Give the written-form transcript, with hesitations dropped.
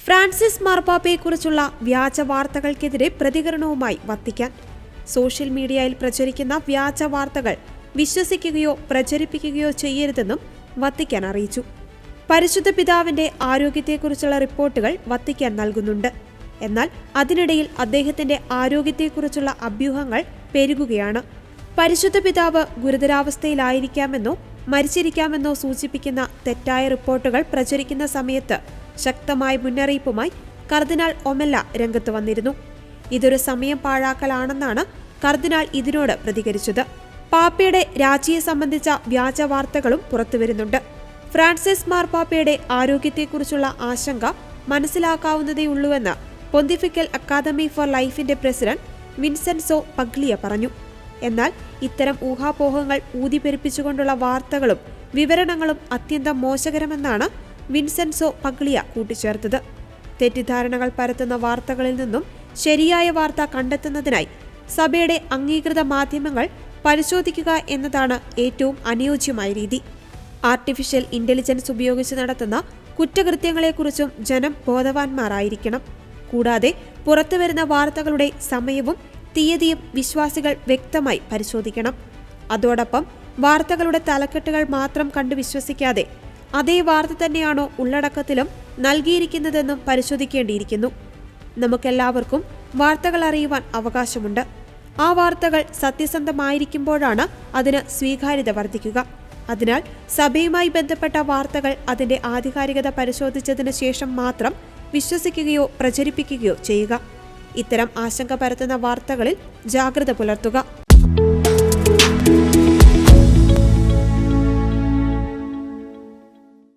Francis മാർപ്പാപ്പയെക്കുറിച്ചുള്ള വ്യാജ വാർത്തകൾക്കെതിരെ പ്രതികരണവുമായി Vatican. Social മീഡിയയിൽ പ്രചരിക്കുന്ന വ്യാജ വാർത്തകൾ വിശ്വസിക്കുകയോ പ്രചരിപ്പിക്കുകയോ ചെയ്യരുതെന്നും വത്തിക്കാൻ അറിയിച്ചു. പരിശുദ്ധ പിതാവിന്റെ ആരോഗ്യത്തെക്കുറിച്ചുള്ള റിപ്പോർട്ടുകൾ വത്തിക്കാൻ നൽകുന്നുണ്ട്. എന്നാൽ അതിനിടയിൽ അദ്ദേഹത്തിന്റെ ആരോഗ്യത്തെക്കുറിച്ചുള്ള അഭ്യൂഹങ്ങൾ പെരുകുകയാണ്. പരിശുദ്ധ പിതാവ് ഗുരുതരാവസ്ഥയിലായിരിക്കാമെന്നോ മരിച്ചിരിക്കാമെന്നോ സൂചിപ്പിക്കുന്ന തെറ്റായ റിപ്പോർട്ടുകൾ പ്രചരിക്കുന്ന സമയത്ത് ശക്തമായ മുന്നറിയിപ്പുമായി കർദിനാൾ ഒമെല്ല രംഗത്ത് വന്നിരുന്നു. ഇതൊരു സമയം പാഴാക്കലാണെന്നാണ് കർദിനാൾ ഇതിനോട് പ്രതികരിച്ചത്. പാപ്പയുടെ രാജിയെ സംബന്ധിച്ച വ്യാജ വാർത്തകളും പുറത്തുവരുന്നുണ്ട്. ഫ്രാൻസിസ് മാർപ്പാപ്പയുടെ ആരോഗ്യത്തെക്കുറിച്ചുള്ള ആശങ്ക മനസ്സിലാക്കാവുന്നതേയുള്ളൂവെന്ന് പൊന്തിഫിക്കൽ അക്കാദമി ഫോർ ലൈഫിന്റെ പ്രസിഡന്റ് വിൻസെൻസോ പഗ്ലിയ പറഞ്ഞു. എന്നാൽ ഇത്തരം ഊഹാപോഹങ്ങൾ ഊതിപ്പെരുപ്പിച്ചുകൊണ്ടുള്ള വാർത്തകളും വിവരണങ്ങളും അത്യന്തം മോശകരമെന്നാണ് വിൻസെൻസോ പഗ്ലിയ കൂട്ടിച്ചേർത്തത്. തെറ്റിദ്ധാരണകൾ പരത്തുന്ന വാർത്തകളിൽ നിന്നും ശരിയായ വാർത്ത കണ്ടെത്തുന്നതിനായി സഭയുടെ അംഗീകൃത മാധ്യമങ്ങൾ പരിശോധിക്കുക എന്നതാണ് ഏറ്റവും അനുയോജ്യമായ രീതി. ആർട്ടിഫിഷ്യൽ ഇന്റലിജൻസ് ഉപയോഗിച്ച് നടത്തുന്ന കുറ്റകൃത്യങ്ങളെക്കുറിച്ചും ജനം ബോധവാന്മാരായിരിക്കണം. കൂടാതെ പുറത്തുവരുന്ന വാർത്തകളുടെ സമയവും തീയതിയും വിശ്വാസികൾ വ്യക്തമായി പരിശോധിക്കണം. അതോടൊപ്പം വാർത്തകളുടെ തലക്കെട്ടുകൾ മാത്രം കണ്ടു വിശ്വസിക്കാതെ അതേ വാർത്ത തന്നെയാണോ ഉള്ളടക്കത്തിലും നൽകിയിരിക്കുന്നതെന്നും പരിശോധിക്കേണ്ടിയിരിക്കുന്നു. നമുക്കെല്ലാവർക്കും വാർത്തകൾ അറിയുവാൻ അവകാശമുണ്ട്. ആ വാർത്തകൾ സത്യസന്ധമായിരിക്കുമ്പോഴാണ് അതിന് സ്വീകാര്യത വർദ്ധിക്കുക. അതിനാൽ സഭയുമായി ബന്ധപ്പെട്ട വാർത്തകൾ അതിന്റെ ആധികാരികത പരിശോധിച്ചതിന് ശേഷം മാത്രം വിശ്വസിക്കുകയോ പ്രചരിപ്പിക്കുകയോ ചെയ്യുക. ഇത്തരം ആശങ്ക പരത്തുന്ന വാർത്തകളിൽ ജാഗ്രത പുലർത്തുക.